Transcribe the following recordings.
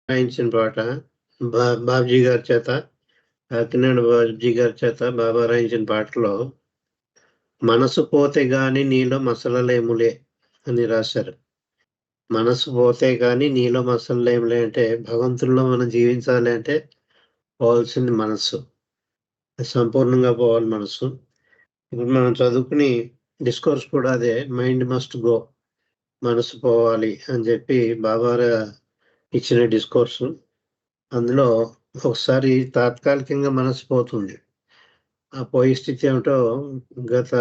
రాయించిన పాట బాబ్జీ గారి చేత, కాకినాడ బాబ్జీ గారి చేత బాబా రాయించిన పాటలో మనసు పోతే గాని నీలో మసలలేములే అని రాశారు. మనసు పోతే గాని నీలో మసలలేములే అంటే భగవంతుల్లో మనం జీవించాలి అంటే పోవాల్సింది మనస్సు. సంపూర్ణంగా పోవాలి మనసు. ఇప్పుడు మనం చదువుకుని డిస్కోర్స్ కూడా అదే, మైండ్ మస్ట్ గో, మనసు పోవాలి అని చెప్పి బాబా ఇచ్చిన డిస్కోర్సు. అందులో ఒకసారి తాత్కాలికంగా మనసు పోతుంది. ఆ పోయే స్థితి ఏమిటో గత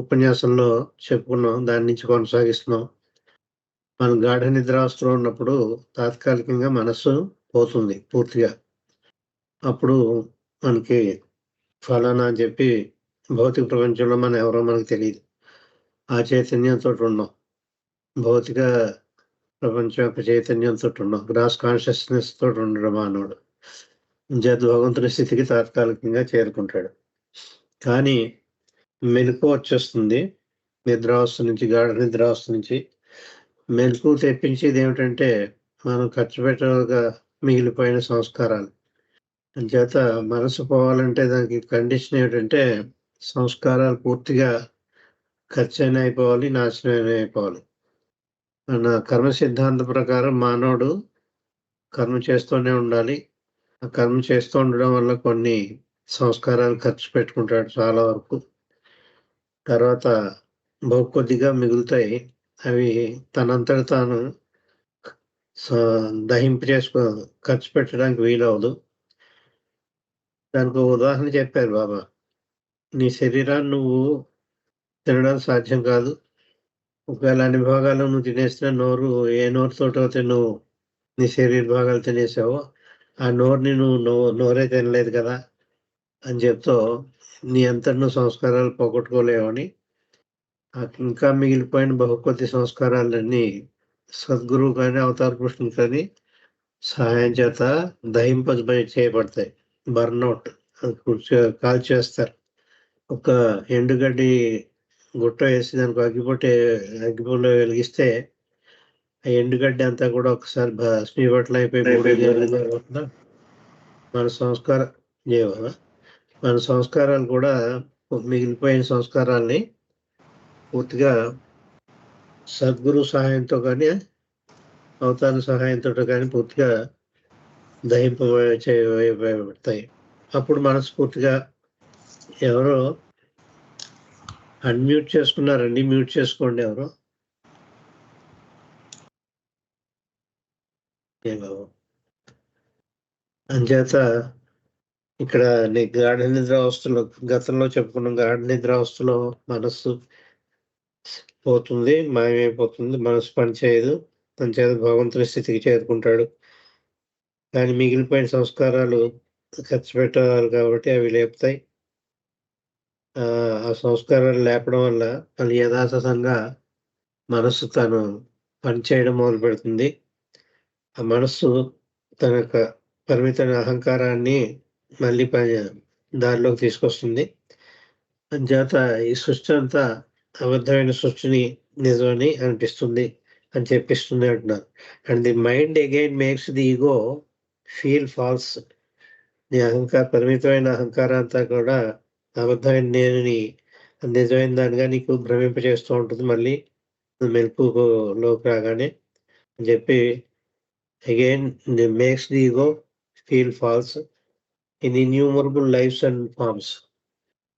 ఉపన్యాసంలో చెప్పుకున్నాం. దాని నుంచి కొనసాగిస్తున్నాం. మనం గాఢ నిద్రావస్థలో ఉన్నప్పుడు తాత్కాలికంగా మనస్సు పోతుంది పూర్తిగా. అప్పుడు మనకి ఫలానా అని చెప్పి భౌతిక ప్రపంచంలో మనం ఎవరో మనకు తెలియదు. ఆ చైతన్యంతో ఉన్నాం. భౌతిక ప్రపంచం యొక్క చైతన్యంతో ఉన్నాం. గ్రాస్ కాన్షియస్నెస్ తోటి ఉండడం మానవుడు భగవంతుని స్థితికి తాత్కాలికంగా చేరుకుంటాడు. కానీ మెలకువ వచ్చేస్తుంది. నిద్రావస్థ నుంచి, గాఢ నిద్రావస్థ నుంచి మెలకువ తెప్పించేది ఏమిటంటే మనం ఖర్చు పెట్టగా మిగిలిపోయిన సంస్కారాలు. అంచేత మనసు పోవాలంటే దానికి కండిషన్ ఏమిటంటే సంస్కారాలు పూర్తిగా ఖర్చైన అయిపోవాలి, నాశనం అయిపోవాలి. మన కర్మ సిద్ధాంత ప్రకారం మానవుడు కర్మ చేస్తూనే ఉండాలి. ఆ కర్మ చేస్తూ ఉండడం వల్ల కొన్ని సంస్కారాలు ఖర్చు పెట్టుకుంటాడు చాలా వరకు. తర్వాత కొద్దిగా మిగులుతాయి. అవి తనంతట తాను ఖర్చు పెట్టడానికి వీలవదు. దానికి ఉదాహరణ చెప్పారు బాబా. నీ శరీరాన్ని నువ్వు తినడం సాధ్యం కాదు. ఒకవేళ అన్ని భాగాలు నువ్వు తినేసిన ఏ నోరుతోటో నువ్వు నీ శరీర భాగాలు తినేసావో ఆ నోరుని నువ్వు నోరే తినలేదు కదా అని చెప్తూ నీ అంతటి నువ్వు సంస్కారాలు పోగొట్టుకోలేవని, ఇంకా మిగిలిపోయిన బహుకొద్ది సంస్కారాలన్నీ సద్గురువు కానీ అవతార పురుషుని కానీ సహాయం చేత చేయబడతాయి. బర్న్అవుట్ కాల్చేస్తారు. ఒక ఎండుగడ్డి గుట్ట వేసి దానికి అగ్గిపుల్ల వెలిగిస్తే ఆ ఎండుగడ్డి అంతా కూడా ఒకసారి భస్మీపట్ల అయిపోయి మన సంస్కారాలు కూడా మిగిలిపోయిన సంస్కారాల్ని పూర్తిగా సద్గురు సహాయంతో కానీ అవతార సహాయంతో కానీ పూర్తిగా చేయబడతాయి. అప్పుడు మనస్ఫూర్తిగా ఎవరో అన్మ్యూట్ చేసుకున్నారండి, మ్యూట్ చేసుకోండి ఎవరో. అంచేత ఇక్కడ గాఢ నిద్రావస్థలో గతంలో చెప్పుకున్న గాఢ నిద్రావస్థలో మనస్సు పోతుంది, మాయమైపోతుంది, మనసు పనిచేయదు. అంచేత భగవంతుని స్థితికి చేరుకుంటాడు. కానీ మిగిలిపోయిన సంస్కారాలు ఖర్చు పెట్టాలి కాబట్టి అవి లేపుతాయి. ఆ సంస్కారాలు లేపడం వల్ల అది యథాతథంగా మనస్సు తను పనిచేయడం మొదలు పెడుతుంది. ఆ మనస్సు తన యొక్క పరిమితమైన అహంకారాన్ని మళ్ళీ దారిలోకి తీసుకొస్తుంది. అంచేత ఈ సృష్టి అంతా అబద్ధమైన సృష్టిని నిజమని అనిపిస్తుంది అని చెప్పిస్తుంది అంటున్నారు. And the mind again makes the ego feel falls. నీ పరిమితమైన అహంకారం అంతా కూడా అబద్ధమైన నేనుని నిజమైన దానిగా నీకు భ్రమింపజేస్తూ ఉంటుంది. మళ్ళీ మెలకులోకి రాగానే అని చెప్పి again makes the ego feel falls in innumerable lives and forms.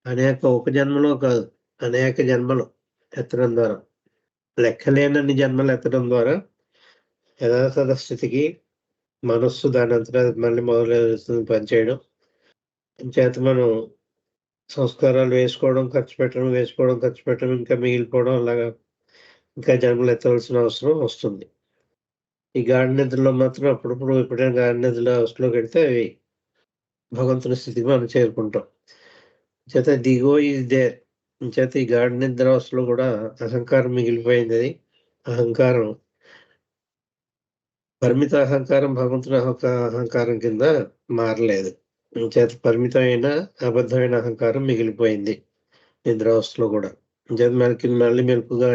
అనేక ఉపజన్మలో కాదు, అనేక జన్మలు ఎత్తడం ద్వారా, లెక్కలేనన్ని జన్మలు ఎత్తడం ద్వారా యథాతథ స్థితికి మనస్సు దాని అంతటా మళ్ళీ మొదలవుతుంది పనిచేయడం. చేత మనం సంస్కారాలు వేసుకోవడం, ఖర్చు పెట్టడం, ఇంకా మిగిలిపోవడం, అలాగా ఇంకా జన్మలు ఎత్తవలసిన అవసరం వస్తుంది. ఈ గాఢ నిద్రలో మాత్రం అప్పుడప్పుడు ఎప్పుడైనా గాఢ నిద్రలో అవస్థలోకి వెళ్తే అవి భగవంతుని స్థితికి మనం చేరుకుంటాం. చేత దిగో ఈజ్ దేర్. చేత ఈ గాఢ నిద్రావస్థలో కూడా అహంకారం మిగిలిపోయింది. అది అహంకారం పరిమిత అహంకారం భగవంతుని అహంకారం కింద మారలేదు. చేత పరిమితమైన అబద్ధమైన అహంకారం మిగిలిపోయింది నిద్రావస్థలో కూడా. చేత మళ్ళీ మెలుపుగా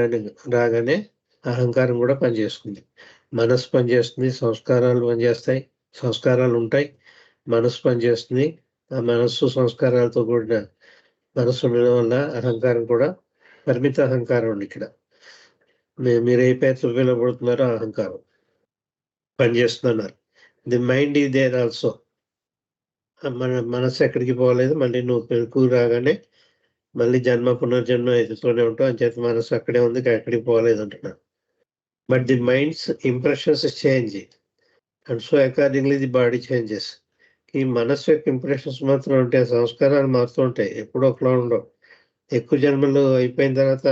రాగానే అహంకారం కూడా పనిచేస్తుంది. మనస్సు పనిచేస్తుంది, సంస్కారాలు పనిచేస్తాయి, సంస్కారాలు ఉంటాయి, మనస్సు పనిచేస్తుంది. ఆ మనస్సు సంస్కారాలతో కూడిన మనస్సు ఉండడం వల్ల అహంకారం కూడా పరిమిత అహంకారం అండి ఇక్కడ. మీరు ఏ పేరుతో పిలువబడుతున్నారో ఆ అహంకారం పనిచేస్తుందన్నారు. The mind is there also. మన మనస్సు ఎక్కడికి పోలేదు. మళ్ళీ నువ్వు మెలుకువకు రాగానే మళ్ళీ జన్మ పునర్జన్మ ఎదుగుతూనే ఉంటావు. అంచేత మనస్సు అక్కడే ఉంది, ఎక్కడికి పోలేదు అంటున్నారు. But the minds impressions change and so accordingly the body changes. ఈ మనస్సు యొక్క ఇంప్రెషన్స్ మాత్రం ఉంటాయి, సంస్కారాలు మారుతూ ఉంటాయి, ఎప్పుడూ ఒకలా ఉండవు. ఎక్కువ జన్మలు అయిపోయిన తర్వాత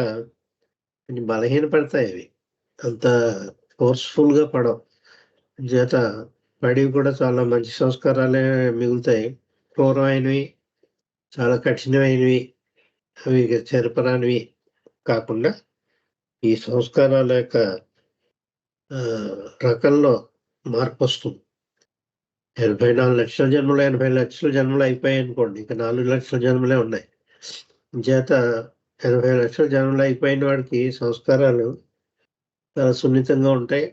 కొంచెం బలహీనపడతాయి అవి. అంత ఫోర్స్‌ఫుల్‌గా పడవు. చేత పడివి కూడా చాలా మంచి సంస్కారాలే మిగులుతాయి. క్రూరమైనవి, చాలా కఠినమైనవి, అవి చెరపరానివి కాకుండా ఈ సంస్కారాల యొక్క రకంలో మార్పొస్తుంది. 84 లక్షల జన్మలు, 80 లక్షల జన్మలు అయిపోయాయనుకోండి. ఇంకా 4 లక్షల జన్మలే ఉన్నాయి. చేత 80 లక్షల జన్మలు అయిపోయిన వాడికి సంస్కారాలు చాలా సున్నితంగా ఉంటాయి.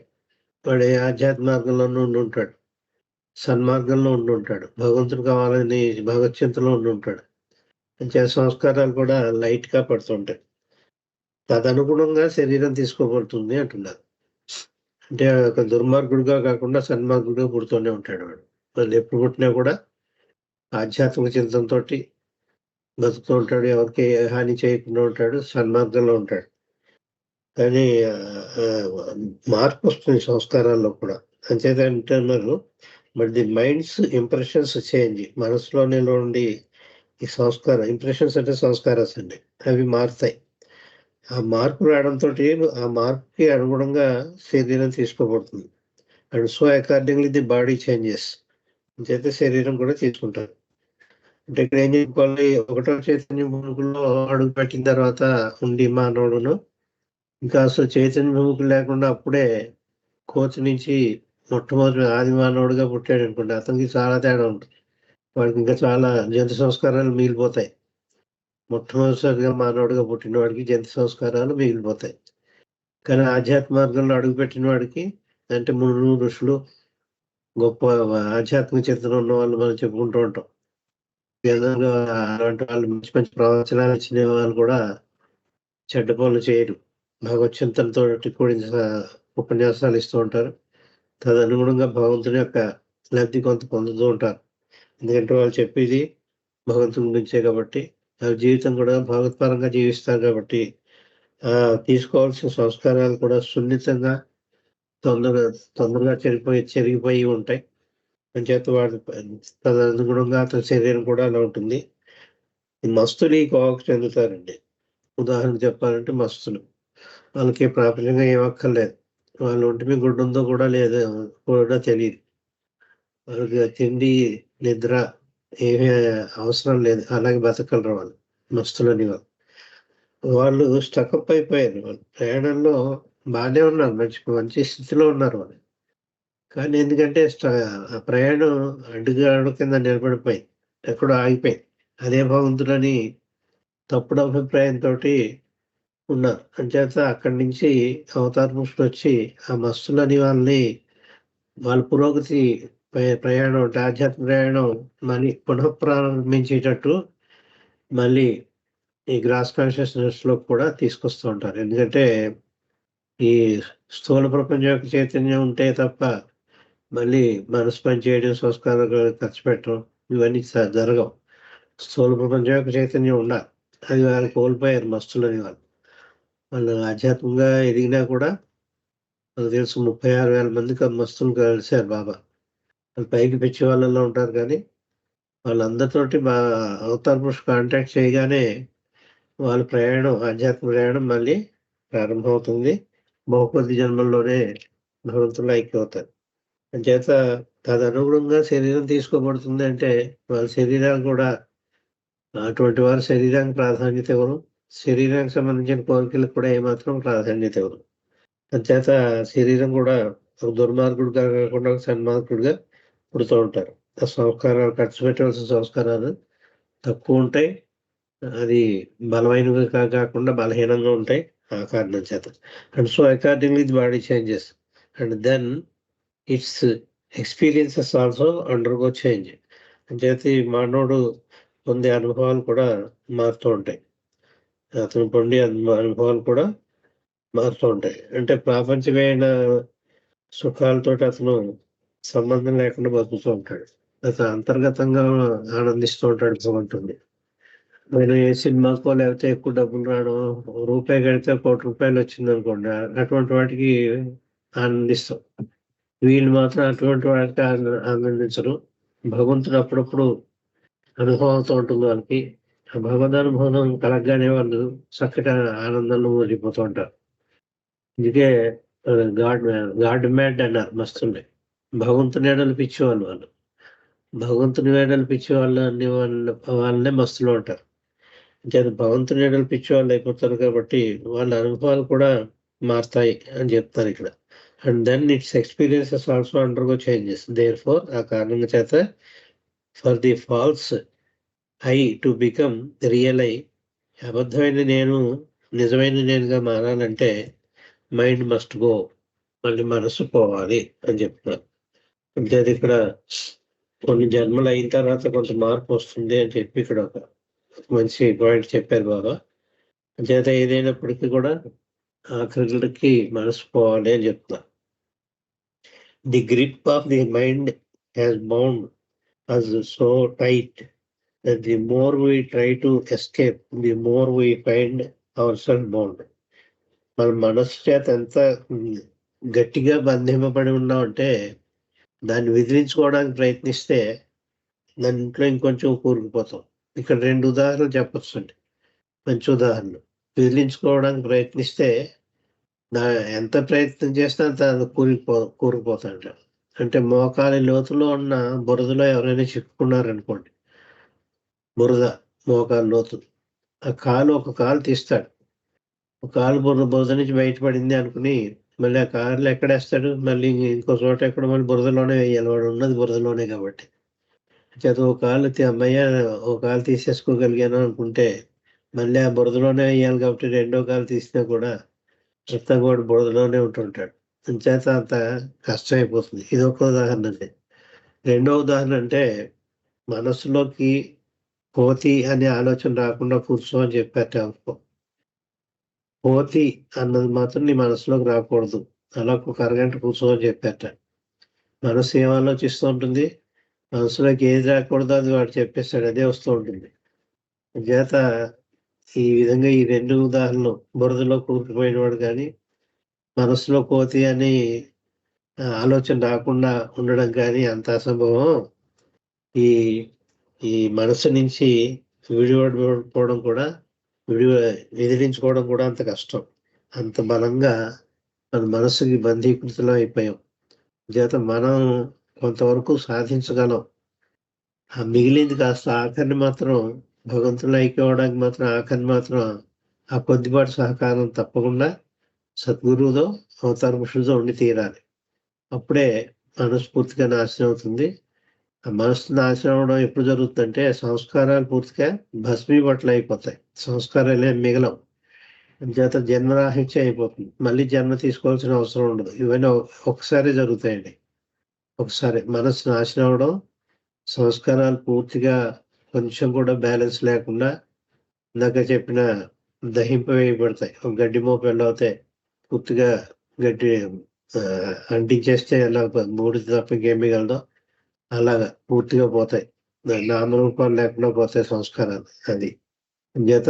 వాడు ఏ ఆధ్యాత్మ మార్గంలోనూ ఉండుంటాడు. సన్మార్గంలో ఉండుంటాడు. భగవంతుడు కావాలని భగవచ్చింతలో ఉండుంటాడు. అంచేత సంస్కారాలు కూడా లైట్‌గా పడుతుంటాయి. తదనుగుణంగా శరీరం తీసుకోబడుతుంది అంటున్నారు. అంటే ఒక దుర్మార్గుడుగా కాకుండా సన్మార్గుడుగా పుడుతూనే ఉంటాడు వాడు. వాళ్ళు ఎప్పుడు పుట్టినా కూడా ఆధ్యాత్మిక చింతనతోటి బతుకుతూ ఉంటాడు. ఎవరికీ ఏ హాని చేయకుండా ఉంటాడు. సన్మార్గంలో ఉంటాడు. కానీ మార్పొస్తుంది సంస్కారాల్లో కూడా. అంచేత అంటున్నారు, but the minds impressions change. మనసులోనే నుండి ఈ ఇంప్రెషన్స్ అంటే సంస్కారాస్ అండి. అవి మారుతాయి. ఆ మార్పు రావడంతోటి ఆ మార్పుకి అనుగుణంగా శరీరం తీసుకోబడుతుంది. And so accordingly the body changes. అంచేత శరీరం కూడా తీసుకుంటారు. అంటే ఇక్కడ ఏం చెప్పుకోవాలి, ఒకటో చైతన్య భూమికలో అడుగుపెట్టిన తర్వాత ఉండి మానవుడును, ఇంకా అసలు చైతన్య భూమికలు లేకుండా అప్పుడే కోతి నుంచి మొట్టమొదటి ఆది మానవుడిగా పుట్టాడనుకోండి, అతనికి చాలా తేడా ఉంటుంది. వాడికి ఇంకా చాలా జంతు సంస్కారాలు మిగిలిపోతాయి. మొట్టమొదటిసారిగా మానవుడిగా పుట్టిన వాడికి జంతు సంస్కారాలు మిగిలిపోతాయి. కానీ ఆధ్యాత్మ మార్గంలో అడుగుపెట్టిన వాడికి, అంటే మునులు, ఋషులు, గొప్ప ఆధ్యాత్మిక చింతన ఉన్న వాళ్ళు మనం చెప్పుకుంటూ ఉంటాం. నిజంగా అలాంటి వాళ్ళు మంచి మంచి ప్రవచనాలు ఇచ్చిన వాళ్ళు కూడా చెడ్డ పనులు చేయరు. భగవత్ చింతనతోటి కూడిన ఉపన్యాసాలు ఇస్తూ ఉంటారు. తదనుగుణంగా భగవంతుని యొక్క లబ్ధి కొంత పొందుతూ ఉంటారు. ఎందుకంటే వాళ్ళు చెప్పేది భగవంతుని గురించే కాబట్టి, వాళ్ళ జీవితం కూడా భగవత్పరంగా జీవిస్తారు కాబట్టి, తీసుకోవాల్సిన సంస్కారాలు కూడా సున్నితంగా తొందరగా తొందరగా చెరిగిపోయి ఉంటాయి. అంచేత వాడు తదనుగుణంగా అతని శరీరం కూడా అలా ఉంటుంది. ఈ మస్తులు ఈ కోవకు చెందుతారండి. ఉదాహరణకు చెప్పాలంటే మస్తులు. వాళ్ళకి ప్రాపంచికంగా ఏం అక్కర్లేదు. వాళ్ళ ఒంటి మీద గుడ్డ ఉందో కూడా లేదో కూడా తెలీదు. వాళ్ళకి తిండి, నిద్ర ఏమీ అవసరం లేదు. అలాగే బతకగలరు వాళ్ళు. మస్తులనేవాళ్ళు. వాళ్ళు స్టకప్ అయిపోయారు. వాళ్ళు ప్రయాణంలో బానే ఉన్నారు. మంచి మంచి స్థితిలో ఉన్నారు వాళ్ళు. కానీ ఎందుకంటే ఆ ప్రయాణం అడ్డుగోడ కింద నిలబడిపోయింది. ఎక్కడో ఆగిపోయింది. అదే భగవంతుడని తప్పుడు అభిప్రాయంతోటి ఉన్నారు. అంచేత అక్కడి నుంచి అవతార పురుషుడొచ్చి ఆ మస్తులని వాళ్ళని వాళ్ళ పురోగతి ప్రయాణం అంటే ఆధ్యాత్మిక ప్రయాణం మళ్ళీ పునఃప్రారంభించేటట్టు మళ్ళీ ఈ గ్రాస్ కాన్షియస్‌నెస్‌లో కూడా తీసుకొస్తూ ఉంటారు. ఎందుకంటే ఈ స్థూల ప్రపంచం యొక్క చైతన్యం ఉంటే తప్ప మళ్ళీ మనసు పనిచేయడం, సంస్కారాలు ఖర్చు పెట్టడం ఇవన్నీ జరగవు. స్థూల ప్రపంచం యొక్క చైతన్యం ఉండాలి. అది వాళ్ళు కోల్పోయారు మస్తులని వాళ్ళు. వాళ్ళు ఆధ్యాత్మికంగా ఎదిగినా కూడా నాకు తెలుసు 36,000 మందికి మస్తులు కలిసారు బాబా. వాళ్ళు పైకి పిచ్చి వాళ్ళలో ఉంటారు కానీ, వాళ్ళందరితోటి అవతార పురుషుడు కాంటాక్ట్ చేయగానే వాళ్ళ ప్రయాణం, ఆధ్యాత్మిక ప్రయాణం మళ్ళీ ప్రారంభమవుతుంది. బహుకొద్ది జన్మల్లోనే భగవంతుడిలో ఐక్యమవుతారు. అంచేత తదనుగుణంగా శరీరం తీసుకోబడుతుంది అంటే, వాళ్ళ శరీరాలు కూడా అటువంటి వారి శరీరానికి ప్రాధాన్యత ఇవ్వరు. శరీరానికి సంబంధించిన కోరికలకు కూడా ఏమాత్రం ప్రాధాన్యత ఇవ్వరు. అంచేత శరీరం కూడా ఒక దుర్మార్గుడుగా కాకుండా ఒక సన్మార్గుడుగా పుడుతూ ఉంటారు. ఆ సంస్కారాలు ఖర్చు పెట్టవలసిన సంస్కారాలు తక్కువుంటాయి. అది బలమైనవి కాకుండా బలహీనంగా ఉంటాయి. ఆ కారణం చేత. And so accordingly the body changes. And then it's experiences also undergo change. అంచేత ఈ మానవుడు పొందే అనుభవాలు కూడా మారుతూ ఉంటాయి. అతను పొందే అనుభవాలు కూడా మారుతూ ఉంటాయి. అంటే ప్రాపంచికమైన సుఖాలతోటి అతను సంబంధం లేకుండా బతుకుతూ ఉంటాడు. అతను అంతర్గతంగా ఆనందిస్తూ ఉంటాడు భగవంతుడిని. నేను ఏ సినిమాకో లేకపోతే ఎక్కువ డబ్బులు రావడం, రూపాయి కడితే రూ. 1,00,00,000 వచ్చిందనుకోండి. అటువంటి వాటికి ఆనందిస్తాం. వీళ్ళు మాత్రం అటువంటి వాటికి ఆనందించరు. భగవంతుడు అప్పుడప్పుడు అనుభవం అవుతూ ఉంటుంది వాళ్ళకి. ఆ భగవదనుభవం కలగగానే వాళ్ళు చక్కటి ఆనందంలో మునిగిపోతూ ఉంటారు. అందుకే గాడ్ గాడ్ మ్యాడ్ అన్నారు మస్తుండే. భగవంతుని ఎడల పిచ్చివాళ్ళు వాళ్ళు. భగవంతుని ఎడల పిచ్చివాళ్ళు అనే వాళ్ళనే మస్తులో ఉంటారు. అంచేత భగవంతుని ఎడల పిచ్చివాళ్ళు అయిపోతారు కాబట్టి వాళ్ళ అనుభవాలు కూడా మారతాయి అని చెప్తారు ఇక్కడ. And then it's experiences also undergo changes. Therefore ఆ కారణంగా చేత for the false I to become real I, అబద్ధమైన నేను నిజమైన నేనుగా మారాలంటే మైండ్ మస్ట్ గో, మళ్ళీ మనస్సు పోవాలి అని చెప్తున్నారు. అంటే అది ఇక్కడ కొన్ని జన్మలు అయిన తర్వాత కొంత మార్పు వస్తుంది అని చెప్పి ఇక్కడ ఒక మంచి పాయింట్ చెప్పారు బాబా. అంచేత ఏదైనప్పటికీ కూడా ఆఖరికి మనసు పోవాలి అని చెప్తున్నారు. The grip of the mind has bound us so tight that the more we try to escape, the more we find ourselves bound. మన మనస్సు చేత ఎంత గట్టిగా బంధింపబడి ఉన్నామంటే దాన్ని విదిలించుకోవడానికి ప్రయత్నిస్తే దాంట్లో ఇంకొంచెం కూరుకుపోతాం. ఇక్కడ 2 ఉదాహరణలు చెప్పొచ్చండి. మంచి ఉదాహరణలు. విదిలించుకోవడానికి ప్రయత్నిస్తే దా ఎంత ప్రయత్నం చేసినా అంత కూరుకుపోతాడట. అంటే మోకాలి లోతులో ఉన్న బురదలో ఎవరైనా చిక్కుకున్నారనుకోండి. బురద మోకాలు లోతు. ఒక కాలు తీస్తాడు. ఒక కాలు బురద నుంచి బయటపడింది అనుకుని మళ్ళీ ఆ కాళ్ళు ఎక్కడేస్తాడు? మళ్ళీ ఇంకో చోట ఎక్కడో మళ్ళీ బురదలోనే వేయాలి. వాడు ఉన్నది బురదలోనే కాబట్టి. చేత ఒక కాలు హమ్మయ్య! ఒక కాలు తీసేసుకోగలిగాను అనుకుంటే మళ్ళీ ఆ బురదలోనే వేయాలి కాబట్టి రెండో కాలు తీసినా కూడా మొత్తం కూడా బురదలోనే ఉంటుంటాడు. అంచేత అంత కష్టమైపోతుంది. ఇదొక ఉదాహరణ అండి. రెండో ఉదాహరణ అంటే మనసులోకి కోతి అనే ఆలోచన రాకుండా కూర్చో అని చెప్పారట ఎవరికో. కోతి అన్నది మాత్రం నీ మనసులోకి రాకూడదు. అలా ఒక అరగంట కూర్చో అని చెప్పారట. మనసు ఏం ఆలోచిస్తూ ఉంటుంది? మనసులోకి ఏది రాకూడదో అది వాడు చెప్పేస్తాడు. అదే వస్తూ ఉంటుంది. అంచేత ఈ విధంగా ఈ 2 ఉదాహరణలు బురదలో కూరుకుపోయినవాడు గానీ, మనసులో కోతి అని ఆలోచన రాకుండా ఉండడం కానీ అంత అసంభవం. ఈ ఈ మనసు నుంచి విడిపడిపోవడం కూడా విదిలించుకోవడం కూడా అంత కష్టం. అంత బలంగా మన మనసుకి బంధీకృతులం అయిపోయాం. చేత మనం కొంతవరకు సాధించగలం. ఆ మిగిలింది కాస్త ఆఖరిని మాత్రం భగవంతుడిలో ఐక్యం అవ్వడానికి మాత్రం ఆఖరిని మాత్రం ఆ కొద్దిపాటి సహకారం తప్పకుండా సద్గురువుదో, అవతార పురుషుడిదో ఉండి తీరాలి. అప్పుడే మనస్ఫూర్తిగా నాశనం అవుతుంది. ఆ మనసు నాశనం అవ్వడం ఎప్పుడు జరుగుతుందంటే సంస్కారాలు పూర్తిగా భస్మీపట్లు అయిపోతాయి. సంస్కారాలేం మిగలవు. అంచేత జన్మరాహిత్యం అయిపోతుంది. మళ్ళీ జన్మ తీసుకోవాల్సిన అవసరం ఉండదు. ఇవన్నీ ఒకసారే జరుగుతాయండి. ఒకసారి మనసు నాశనం అవ్వడం, సంస్కారాలు పూర్తిగా కొంచెం కూడా బ్యాలెన్స్ లేకుండా ఇందాక చెప్పిన దహింపవేయబడతాయి. ఒక గడ్డి మోపు ఎలా అవుతాయి పూర్తిగా గడ్డి అంటించేస్తే ఎలా బూడిద తప్ప ఇంకేం మిగలదో అలాగా పూర్తిగా పోతాయి. నామరూపాలు లేకుండా పోతాయి సంస్కారాలు. అది. అంచేత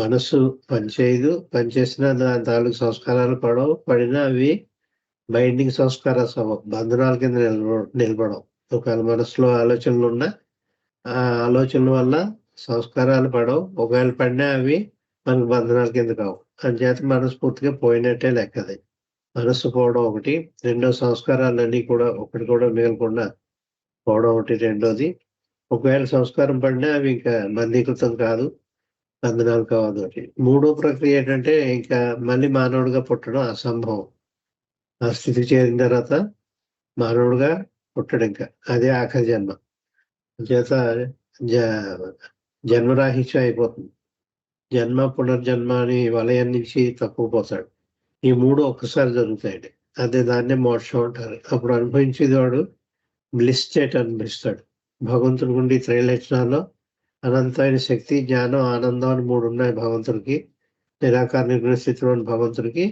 మనస్సు పనిచేయదు. పనిచేసినా దాని తాలూకు సంస్కారాలు పడవు. పడినా అవి బైండింగ్ సంస్కారాలు అవ్వవు. బంధనాల కింద నిలబడవు. ఒకవేళ మనసులో ఆలోచనలున్నా ఆ ఆలోచనల వల్ల సంస్కారాలు పడవు. ఒకవేళ పడినా అవి మనకు బంధనాల కింద కావు. అంచేత మనస్ఫూర్తిగా పోయినట్టే లెక్కది. మనస్సు పోవడం ఒకటి. రెండో సంస్కారాలన్నీ కూడా ఒకటి కూడా మిగలకుండా పోవడం ఒకటి రెండోది. ఒకవేళ సంస్కారం పడినా అవి ఇంకా బంధీకృతం కాదు. బంధనాలు కావు అదొకటి. మూడో ప్రక్రియ ఏంటంటే ఇంకా మళ్ళీ మానవుడిగా పుట్టడం అసంభవం. ఆ స్థితికి చేరిన తర్వాత మానవుడిగా పుట్టడింకా. అదే ఆఖరి జన్మ. చేత జ జన్మరాహిత్యం అయిపోతుంది. జన్మ, పునర్జన్మ అని వలయం నుంచి తప్పుకుపోతాడు. ఈ 3 ఒక్కసారి జరుగుతాయండి. అదే దాన్నే మోక్షం అంటారు. అప్పుడు అనుభవించేది వాడు బ్లిస్ స్టేట్ అనిపిస్తాడు. భగవంతుడి నుండి త్రైలక్షణాల్లో అనంతమైన శక్తి, జ్ఞానం, ఆనందం అని 3 ఉన్నాయి భగవంతుడికి. నిరాకార నిర్గుణ స్థితిలోని భగవంతుడికి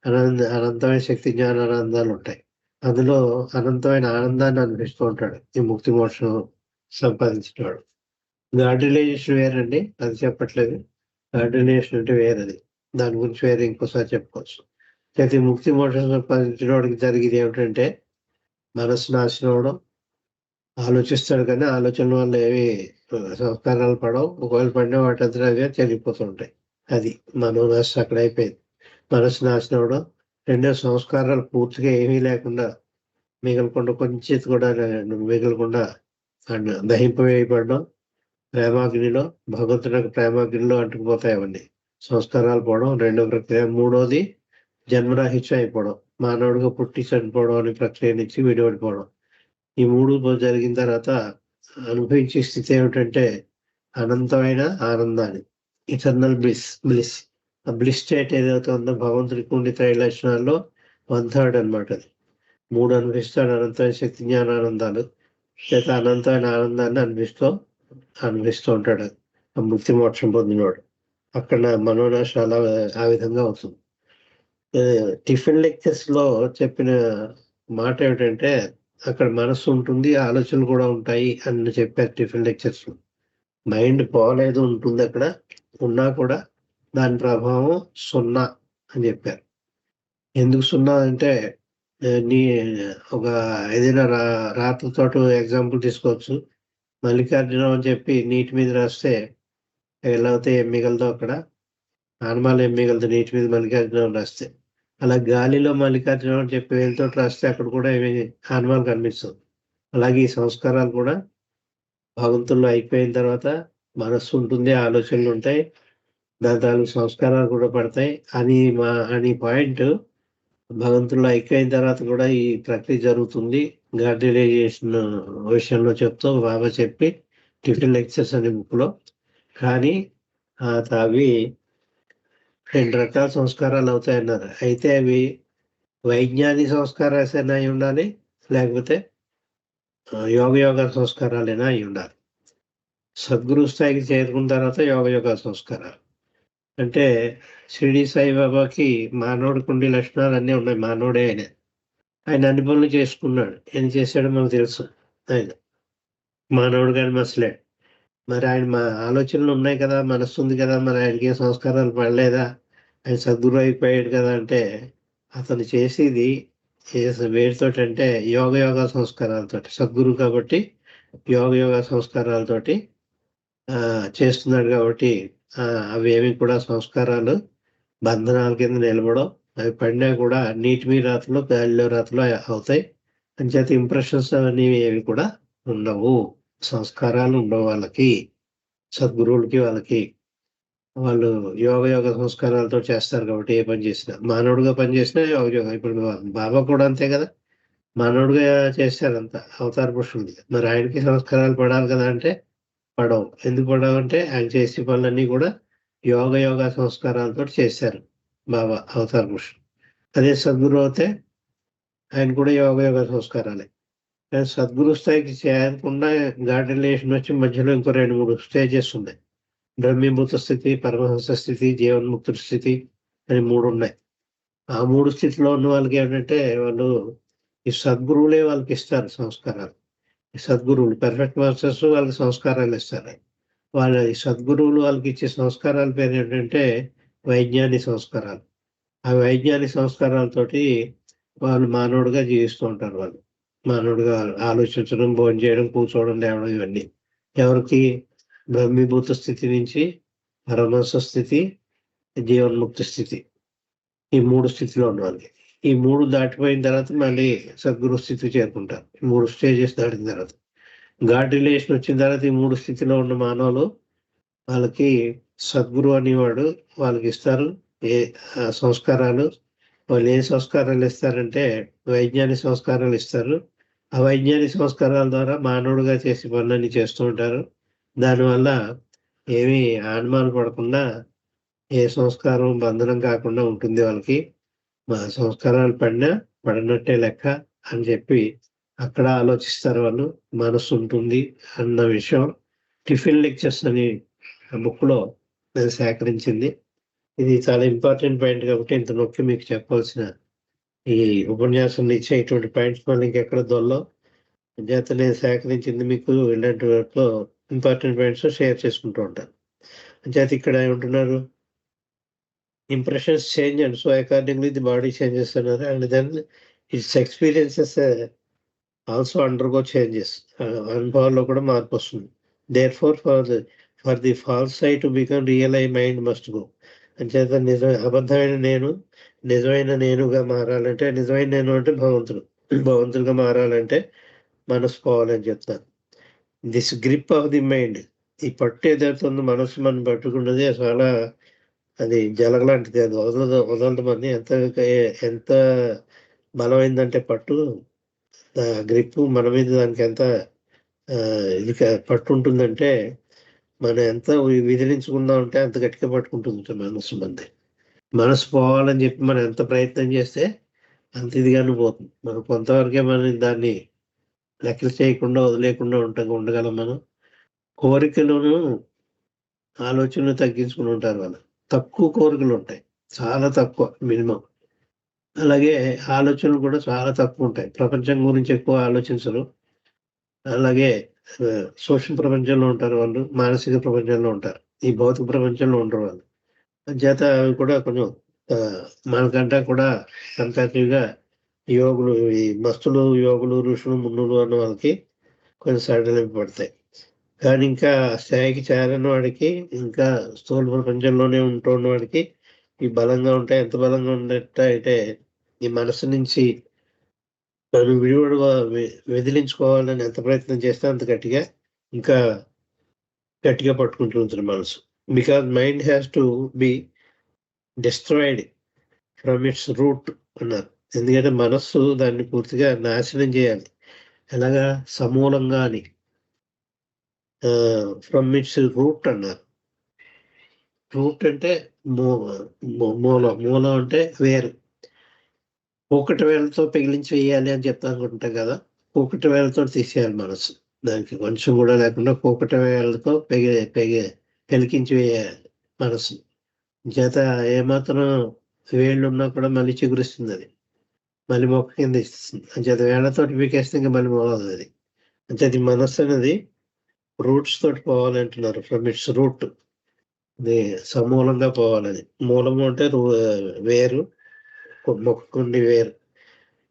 అనంతమైన శక్తి, జ్ఞాన, ఆనందాలు ఉంటాయి. అందులో అనంతమైన ఆనందాన్ని అనిపిస్తూ ఉంటాడు ఈ ముక్తి మోక్షం సంపాదించినవాడు. గాడ్ రిలేషన్ వేరండి, అది చెప్పట్లేదు. గాడ్ రిలేషన్ అంటే వేరది, దాని గురించి వేరే ఇంకోసారి చెప్పుకోవచ్చు. అయితే ముక్తి మోక్షం సంపాదించిన వాడికి జరిగేది ఏమిటంటే మనసు నాశనం అవడం. ఆలోచిస్తాడు కానీ ఆలోచనల వల్ల ఏమి సంస్కారాలు పడవు. ఒకవేళ పడినా వాటంతట అవే చెరిగిపోతుంటాయి. అది మనోనాశ అక్కడ అయిపోయింది. మనసు నాశనం అవడం. రెండో సంస్కారాలు పూర్తిగా ఏమీ లేకుండా మిగలకుండా, కొంచెం కూడా మిగలకుండా దహింపవేయబడడం. ప్రేమాగ్నిలో, భగవంతుని యొక్క ప్రేమాగ్నిలో అంటుకుపోతాయి అవన్నీ. సంస్కారాలు పోవడం రెండో ప్రక్రియ. మూడోది జన్మరాహిత్యం అయిపోవడం, మానవుడిగా పుట్టి చనిపోవడం అనే ప్రక్రియ నుంచి విడిపడిపోవడం. ఈ 3 జరిగిన తర్వాత అనుభవించే స్థితి ఏమిటంటే అనంతమైన ఆనందాన్ని, ఇటర్నల్ బ్లిస్. ఆ బ్లిస్ స్టేట్ ఏదైతే ఉందో భగవంతుడికి ఉండి త్రైలక్షణాల్లో 1/3 అనమాట. అది 3 అనుభవిస్తాడు. అనంతమైన శక్తి, జ్ఞానానందాలు. లేదా అనంతమైన ఆనందాన్ని అనిపిస్తూ ఉంటాడు ఆ ముక్తి మోక్షం పొందినవాడు. అక్కడ మనోనాశ అలా ఆ విధంగా అవుతుంది. టిఫిన్ లెక్చర్స్ లో చెప్పిన మాట ఏమిటంటే అక్కడ మనస్సు ఉంటుంది, ఆలోచనలు కూడా ఉంటాయి అని చెప్పారు టిఫిన్ లెక్చర్స్ లో. మైండ్ పోలేదు, ఉంటుంది అక్కడ. ఉన్నా కూడా దాని ప్రభావం 0 అని చెప్పారు. ఎందుకు 0 అంటే నీ ఒక ఏదైనా రాతతోటి ఎగ్జాంపుల్ తీసుకోవచ్చు. మల్లికార్జునం అని చెప్పి నీటి మీద రాస్తే ఎలా అయితే ఏం మిగలదో అక్కడ ఆనమాలు ఏం మిగలదు నీటి మీద మల్లికార్జునం రాస్తే. అలా గాలిలో మల్లికార్జునం అని చెప్పి వేలుతో రాస్తే అక్కడ కూడా ఏమి ఆనమాలు కనిపిస్తుంది. అలాగే ఈ సంస్కారాలు కూడా భగవంతుల్లో అయిపోయిన తర్వాత మనస్సు ఉంటుంది, ఆలోచనలు ఉంటాయి, దాని తాలూకు సంస్కారాలు కూడా పడతాయి అని పాయింట్ భగవంతుల్లో అయిపోయిన తర్వాత కూడా ఈ ప్రక్రియ జరుగుతుంది. గాడ్ రియలైజేషన్ విషయంలో చెప్తూ బాబా చెప్పి టిఫిన్ లెక్చర్స్ అనే బుక్లో. కానీ అవి 2 రకాల సంస్కారాలు అవుతాయన్నారు. అయితే అవి వైజ్ఞానిక సంస్కారాలైనా అయి ఉండాలి, లేకపోతే యోగ సంస్కారాలైనా అయి ఉండాలి. సద్గురు స్థాయికి చేరుకున్న తర్వాత యోగ సంస్కారాలు అంటే షిరిడి సాయిబాబాకి మానవుడికి ఉండే లక్షణాలు అన్నీ ఉన్నాయి. మానవుడే ఆయన అన్ని పనులు చేసుకున్నాడు. ఏం చేశాడో మనకు తెలుసు. ఆయన మానవుడు కానీ మసలేడు. మరి ఆయన మా ఆలోచనలు ఉన్నాయి కదా, మనస్సు ఉంది కదా, మరి ఆయనకి ఏ సంస్కారాలు పడలేదా? ఆయన సద్గురు అయిపోయాడు కదా అంటే అతను చేసేది వేటితోటి అంటే యోగ సంస్కారాలతోటి. సద్గురు కాబట్టి యోగ సంస్కారాలతోటి చేస్తున్నాడు కాబట్టి అవేమి కూడా సంస్కారాలు బంధనాల కింద నిలబడవు. అవి పడినా కూడా నీటి మీద రాతలో, గాలిలో రాతలో అవుతాయి. అంచేత ఇంప్రెషన్స్ అనేవి ఏవి కూడా ఉండవు. సంస్కారాలు ఉండవు వాళ్ళకి, సద్గురువులకి. వాళ్ళు యోగ సంస్కారాలతో చేస్తారు కాబట్టి ఏ పని చేసినా, మానవుడిగా పని చేసినా యోగ. ఇప్పుడు బాబా కూడా అంతే కదా, మానవుడిగా చేశారంతా అవతార పురుషులది. మరి ఆయనకి సంస్కారాలు పడాలి కదా అంటే పడవు. ఎందుకు పడవు అంటే ఆయన చేసే పనులన్నీ కూడా యోగ సంస్కారాలతో చేశారు బాబా అవతార పురుషులు. అదే సద్గురు అయితే ఆయన కూడా యోగ సంస్కారాలే. కానీ సద్గురు స్థాయికి చేరకుండా గాడ్ రిలేషన్ వచ్చి మధ్యలో ఇంకో 2-3 స్టేజెస్ ఉన్నాయి. బ్రహ్మీభూత స్థితి, పరమహంస స్థితి, జీవన్ముక్తుడి స్థితి అని 3 ఉన్నాయి. ఆ 3 స్థితిలో ఉన్న వాళ్ళకి ఏంటంటే వాళ్ళు ఈ సద్గురువులే వాళ్ళకి ఇస్తారు సంస్కారాలు. ఈ సద్గురువులు పర్ఫెక్ట్ మాస్టర్స్ వాళ్ళకి సంస్కారాలు ఇస్తారు. వాళ్ళ ఈ సద్గురువులు వాళ్ళకి ఇచ్చే సంస్కారాల పేరు ఏంటంటే వైజ్ఞానిక సంస్కారాలు. ఆ వైజ్ఞానిక సంస్కారాలతోటి వాళ్ళు మానవుడిగా జీవిస్తూ ఉంటారు. వాళ్ళు మానవుడిగా ఆలోచించడం, భోజనం చేయడం, కూర్చోవడం, లేవడం ఇవన్నీ. ఎవరికి? బ్రహ్మీభూత స్థితి నుంచి పరమహంస స్థితి, జీవన్ముక్తి స్థితి, ఈ 3 స్థితిలో ఉన్న వాళ్ళకి. ఈ 3 దాటిపోయిన తర్వాత మళ్ళీ సద్గురు స్థితికి చేరుకుంటారు. 3 స్టేజెస్ దాటిన తర్వాత గాడ్ రిలేషన్ వచ్చిన తర్వాత ఈ 3 స్థితిలో ఉన్న మానవులు వాళ్ళకి సద్గురు అనేవాడు వాళ్ళకి ఇస్తారు సంస్కారాలు. వాళ్ళు ఏ సంస్కారాలు ఇస్తారంటే వైజ్ఞానిక సంస్కారాలు ఇస్తారు. ఆ వైజ్ఞానిక సంస్కారాల ద్వారా మానవుడిగా చేసే పనులన్నీ చేస్తూ ఉంటారు. దానివల్ల ఏమీ అనుమానం పడకుండా ఏ సంస్కారం బంధనం కాకుండా ఉంటుంది వాళ్ళకి. మా సంస్కారాలు పడినా పడినట్టే లెక్క అని చెప్పి అక్కడ ఆలోచిస్తారు వాళ్ళు. మనస్సు ఉంటుంది అన్న విషయం టిఫిన్ లెక్చర్స్ అని బుక్‌లో నేను సేకరించింది. ఇది చాలా ఇంపార్టెంట్ పాయింట్ కాబట్టి ఇంత నొక్కి మీకు చెప్పాల్సిన ఈ ఉపన్యాసంలో ఇచ్చే ఇటువంటి పాయింట్స్ మళ్ళీ ఇంకెక్కడ దొరలవు. అంచేత నేను సేకరించింది మీకు ఇలాంటి వాటిలో ఇంపార్టెంట్ పాయింట్స్ షేర్ చేసుకుంటూ ఉంటాను. అంచేత ఇక్కడ ఏమంటున్నారు? Impressions change and so accordingly the body changes అన్నారు. And then it's experiences also undergo changes. అనుభవాల్లో కూడా మార్పొస్తుంది. Therefore for the false I to become real I mind must go. అంచేత అబద్ధమైన నేను నిజమైన నేనుగా మారాలంటే, నిజమైన నేను అంటే భగవంతుడు. భగవంతుడిగా మారాలంటే మనసు పోవాలని చెప్తాను. This grip of the mind, ఈ పట్టు ఏదైతే ఉందో మనసు మనం పట్టుకున్నది చాలా అది జలగలాంటిది. అది వదలదు మనని. ఎంత బలమైందంటే పట్టు, గ్రిప్పు మన మీద దానికి ఎంత ఇది పట్టు ఉంటుందంటే, మనం ఎంత విదిలించుకుందామంటే అంత గట్టిగా పట్టుకుంటుంది మనసు మనది. మనసు పోవాలని చెప్పి మనం ఎంత ప్రయత్నం చేస్తే అంత ఇదిగానే పోతుంది. మనం కొంతవరకే మనం దాన్ని లెక్కలు చేయకుండా వదిలేయకుండా ఉండగలం మనం. కోరికలను, ఆలోచనలు తగ్గించుకుని ఉంటారు వాళ్ళు. తక్కువ కోరికలుంటాయి. చాలా తక్కువ మినిమం. అలాగే ఆలోచనలు కూడా చాలా తక్కువుంటాయి. ప్రపంచం గురించి ఎక్కువ ఆలోచించరు. అలాగే సూక్ష్మ ప్రపంచంలో ఉంటారు వాళ్ళు. మానసిక ప్రపంచంలో ఉంటారు. ఈ భౌతిక ప్రపంచంలో ఉండరు వాళ్ళు. అంచేత అవి కూడా కొంచెం మనకంటే కూడా కంపారిటివ్‌గా యోగులు, ఈ మస్తులు, యోగులు, ఋషులు, మునులు అన్న వాళ్ళకి కొంచెం సడలింపు పడతాయి. కానీ ఇంకా స్థాయికి చేరని వాడికి, ఇంకా స్థూల ప్రపంచంలోనే ఉంటున్న వాడికి ఈ బలంగా ఉంటాయి. ఎంత బలంగా ఉన్నట్టయితే ఈ మనసు నుంచి తను విదిలించుకోవాలని ఎంత ప్రయత్నం చేస్తే అంత గట్టిగా, ఇంకా గట్టిగా పట్టుకుంటూ ఉంటుంది మనసు. Because mind has to be destroyed from its root అన్నారు. ఎందుకంటే మనస్సు దాన్ని పూర్తిగా నాశనం చేయాలి. ఎలాగా? సమూలంగా అని. ఫ్రమ్ ఇట్స్ రూట్ అన్నారు. రూట్ అంటే మూలం. మూలం అంటే వేరు. కూకటి వేళ్ళతో పెగిలించి వేయాలి అని చెప్తా అనుకుంటాం కదా! కూకటి వేళ్ళతో తీసేయాలి మనసు. దానికి కొంచెం కూడా లేకుండా కూకటి వేళ్ళతో పెలికించి వేయాలి మనసు. చేత ఏమాత్రం వేళ్ళున్నా కూడా మళ్ళీ చిగురిస్తుందది. మళ్ళీ మొక్క కింద ఇస్తుంది. అంచేత వేళ్ళతోటి పీకేస్తే ఇంక మళ్ళీ మొలవదది. అంచేత ఈ మనస్సు అనేది రూట్స్ తోటి పోవాలంటున్నారు. From its route. ఇది సమూలంగా పోవాలని. మూలము అంటే వేరు. మొక్కకుండి వేరు.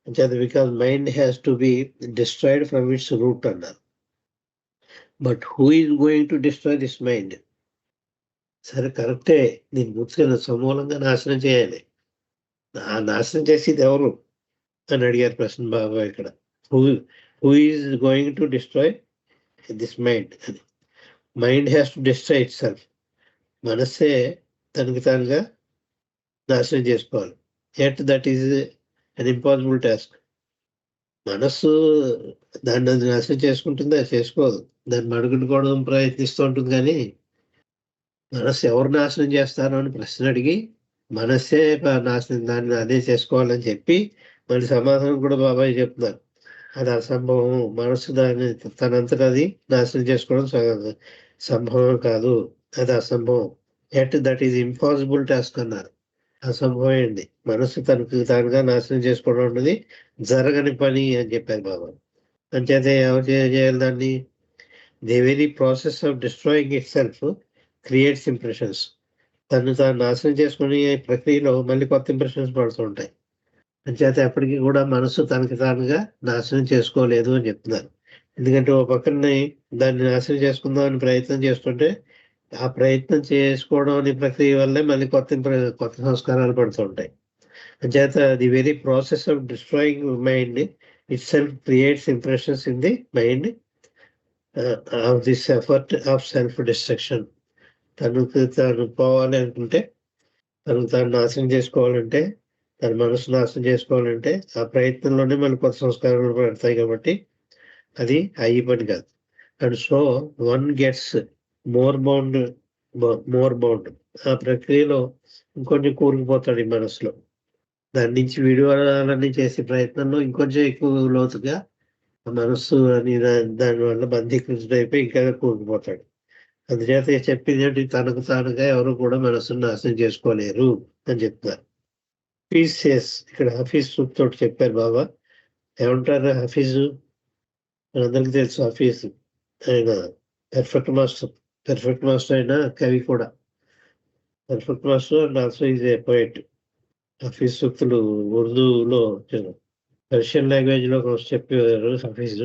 అంచేత because mind has to be destroyed from its root అన్నారు. But who is going to destroy this mind? సరే కరెక్టే. దీన్ని పూర్తిగా సమూలంగా నాశనం చేయాలి. నాశనం చేసేది ఎవరు అని అడిగారు ప్రశ్న బాబా ఇక్కడ. Who is going to destroy this mind అని. Mind has to destroy itself. మనస్సే తనకి తానుగా నాశనం చేసుకోవాలి. At that is an impossible task. మనస్సు దాన్ని అది నాశనం చేసుకుంటుందా? చేసుకోదు. దాన్ని మడుగునుకోవడం ప్రయత్నిస్తూ ఉంటుంది. కానీ మనస్సు ఎవరు నాశనం చేస్తారు అని ప్రశ్న అడిగి మనస్సే నాశనం, దాన్ని అదే చేసుకోవాలని చెప్పి మళ్ళీ సమాధానం కూడా బాబాయ్ చెప్తున్నారు. అది అసంభవం. మనస్సు దాన్ని తనంతట అది నాశనం చేసుకోవడం సంభవం కాదు. అది అసంభవం. At that is impossible task అన్నారు. అసంభవం అండి. మనస్సు తనకు తానుగా నాశనం చేసుకోవడం అన్నది జరగని పని అని చెప్పారు బాబా. అంచేత ఎవరు చేయాలి దాన్ని? The very process of destroying it self creates impressions. తను తాను నాశనం చేసుకునే ప్రక్రియలో మళ్ళీ కొత్త ఇంప్రెషన్స్ పడుతూ ఉంటాయి. అంచేత ఎప్పటికీ కూడా మనసు తనకి తానుగా నాశనం చేసుకోలేదు అని చెప్తున్నారు. ఎందుకంటే ఓ పక్కనే దాన్ని నాశనం చేసుకుందాం అని ప్రయత్నం చేస్తుంటే, ఆ ప్రయత్నం చేసుకోవడం అనే ప్రక్రియ వల్లే మళ్ళీ కొత్త సంస్కారాలు పడుతూ ఉంటాయి. అంచేత the very process of destroying mind it self creates impressions in the mind of this effort of self destruction. తనకు తాను పోవాలి అనుకుంటే, తనకు తాను నాశనం చేసుకోవాలంటే, తన మనసు నాశనం చేసుకోవాలంటే ఆ ప్రయత్నంలోనే మళ్ళీ కొత్త సంస్కారాలు పడతాయి. కాబట్టి అది అయ్యే పని కాదు. And so one gets more bound. ఆ ప్రక్రియలో ఇంకొంచెం కూరుకుపోతాడు ఈ మనసులో. దాని నుంచి విడివడాలని చేసే ప్రయత్నంలో ఇంకొంచెం ఎక్కువ లోతుగా ఆ మనస్సు అని దానివల్ల బంధీకృతుడైపోయి ఇంకా కూరుకుపోతాడు. అందుచేత చెప్పింది ఏంటి, తనకు తానుగా ఎవరు కూడా మనస్సును నాశనం చేసుకోలేరు అని చెప్తారు. హఫీజ్ సేస్, ఇక్కడ హఫీజ్ తోటి చెప్పారు బాబా. ఏమంటారు హఫీజు? మనందరికీ తెలుసు హఫీజ్ ఆయన పెర్ఫెక్ట్ మాస్టర్ అయిన కవి కూడా. Perfect master and also is a poet. Hafiz సూక్తులు ఉర్దూలో పర్షియన్ లాంగ్వేజ్ లో చెప్పారు Hafiz.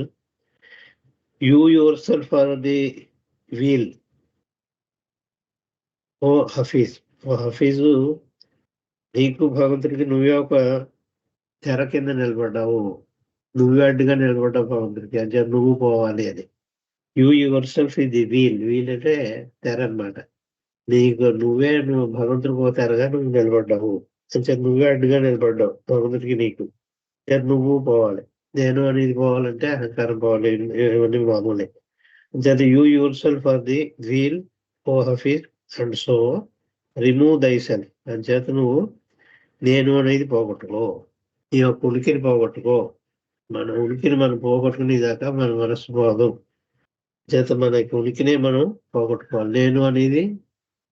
You yourself are the veil O Hafiz. O Hafiz, నీకు భగవంతుడికి నువ్వే ఒక తెర కింద నిలబడ్డావు, నువ్వే అడ్డుగా నిలబడ్డావు భగవంతుడికి, అంటే నువ్వు పోవాలి అని. యూ యువర్ సెల్ఫ్ ఇది వీల్ అంటే తెర అనమాట. నువ్వు భగవంతుడికి ఒక తెరగా నువ్వు నిలబడ్డావు, అంటే నువ్వే అడ్డుగా నిలబడ్డావు భగవంతుడికి. నీకు నువ్వు పోవాలి. నేను అనేది పోవాలంటే అహంకారం పోవాలి, ఇవన్నీ మామూలే. అంటే you yourself are the veil O Hafiz and so remove thyself. అంచేత నువ్వు నేను అనేది పోగొట్టుకో, ఈ యొక్క ఉనికిని పోగొట్టుకో. మన ఉనికిని మనం పోగొట్టుకునేదాకా మన మనస్సు పోదు. చేత మనకి ఉనికినే మనం పోగొట్టుకోవాలి. నేను అనేది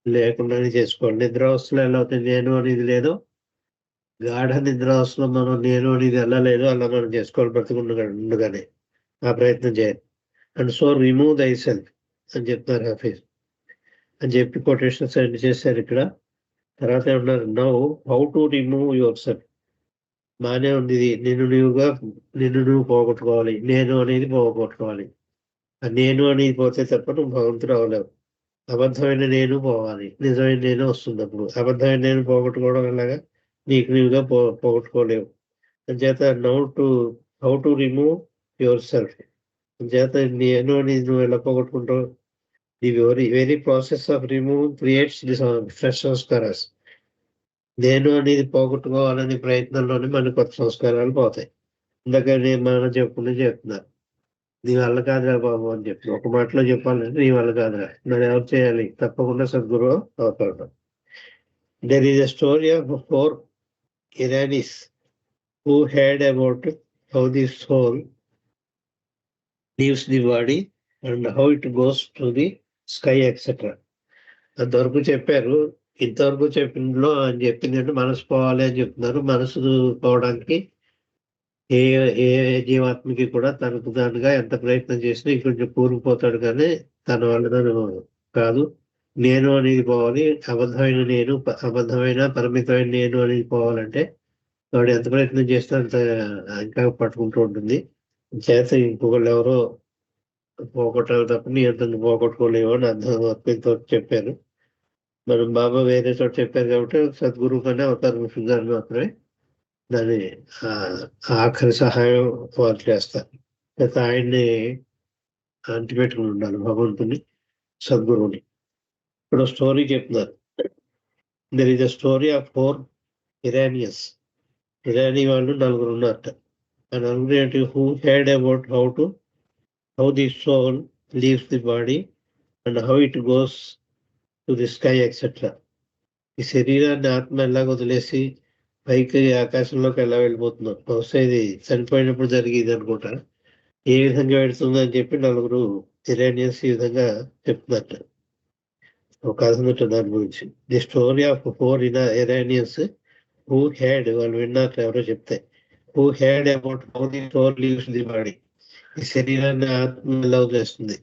లేకుండానే చేసుకోవాలి. నిద్రావస్థలో ఎలా అవుతుంది నేను అనేది లేదో, గాఢ నిద్రావస్థలో మనం నేను అనేది వెళ్ళలేదు, అలా మనం చేసుకోవాలి బ్రతుకుండగానే. ఆ ప్రయత్నం చేయాలి. అండ్ సో రిమూవ్ దై సెల్ఫ్ అని చెప్తారు హఫీజ్ అని చెప్పి కొటేషన్ సెండ్ చేశారు ఇక్కడ. తర్వాత ఏమన్నారు, now how to remove your self. బాగానే ఉంది ఇది. నిన్ను నువ్వు పోగొట్టుకోవాలి, నేను అనేది పోగొట్టుకోవాలి. ఆ నేను అనేది పోతే తప్ప నువ్వు భగవంతుడు అవ్వలేవు. అబద్ధమైన నేను పోవాలి, నిజమైన నేను వస్తుంది. అప్పుడు అబద్ధమైన నేను పోగొట్టుకోవడం ఎలాగా, నీకు నీవుగా పోగొట్టుకోలేవు. అంచేత how to remove yourself. అంచేత నేను అనేది నువ్వు ఎలా పోగొట్టుకుంటావు? The very process of remove creates the fresh sanskaras. నేను అనేది పోగొట్టుకోవాలనే ప్రయత్నంలోనే మనకు కొత్త సంస్కారాలు పోతాయి. ఇందాక మనం చెప్తున్నారు, నీ వల్ల కాదురా బాబు అని చెప్పి ఒక మాటలో చెప్పాలంటే, నీ వల్ల కాదురా, మరి ఎవరు చేయాలి? తప్పకుండా సద్గురు అవుతాడు. There is a story of 4 Iranis who heard about how the soul leaves the body and how it goes to the sky, etc. అంతవరకు చెప్పారు. ఇంతవరకు చెప్పిందో అని చెప్పింది అంటే మనసు పోవాలి అని చెప్తున్నారు. మనసు పోవడానికి ఏ ఏ జీవాత్మకి కూడా తనకు దానిగా ఎంత ప్రయత్నం చేసినా ఇంకొంచెం కూరుకుపోతాడు, కానీ తన వల్ల కాదు. నేను అనేది పోవాలి, అబద్ధమైన పరిమితమైన నేను అనేది పోవాలంటే వాడు ఎంత ప్రయత్నం చేస్తే అంత ఇంకా పట్టుకుంటూ ఉంటుంది. చేత ఇంకొకళ్ళు ఎవరో పోగొట్టాలి తప్ప నీ అంత పోగొట్టుకోలేవు అని అర్థంతో చెప్పారు. మనం బాబా వేరే చోట చెప్పారు కాబట్టి సద్గురువు కన్నా అవతార గారు మాత్రమే దాన్ని ఆఖరి సహాయం వాళ్ళు చేస్తారు. లేకపోతే ఆయన్ని అంటిపెట్టుకుని ఉండాలి భగవంతుని, సద్గురువుని. ఇప్పుడు స్టోరీ చెప్తున్నారు. There is a story of 4 Iranians. ఇరానీ వాళ్ళు 4 ఉన్నారట. ఆ 4 ఏంటి? Who heard about how the soul leaves the body and how it goes to the sky etcetera. ఈ శరీరాన్ని ఆత్మ ఎలాగ వదిలేసి పైకి ఆకాశంలోకి ఎలా వెళ్ళిపోతుందో, బహుశా ఇది చనిపోయినప్పుడు జరిగేది అనుకుంటా. ఏ విధంగా వెళుతుందో అని చెప్పి 4 ఇరానియన్స్ ఈ విధంగా చెప్తున్నట్టు ఒక కథ ఉన్నట్టు దాని గురించి. The story of 4 Iranians who had, వాళ్ళు విన్నారు ఎవరో చెప్తే, who had about how the soul leaves the body, ఈ శరీరాన్ని ఆత్మ ఎలా వదిలేస్తుంది,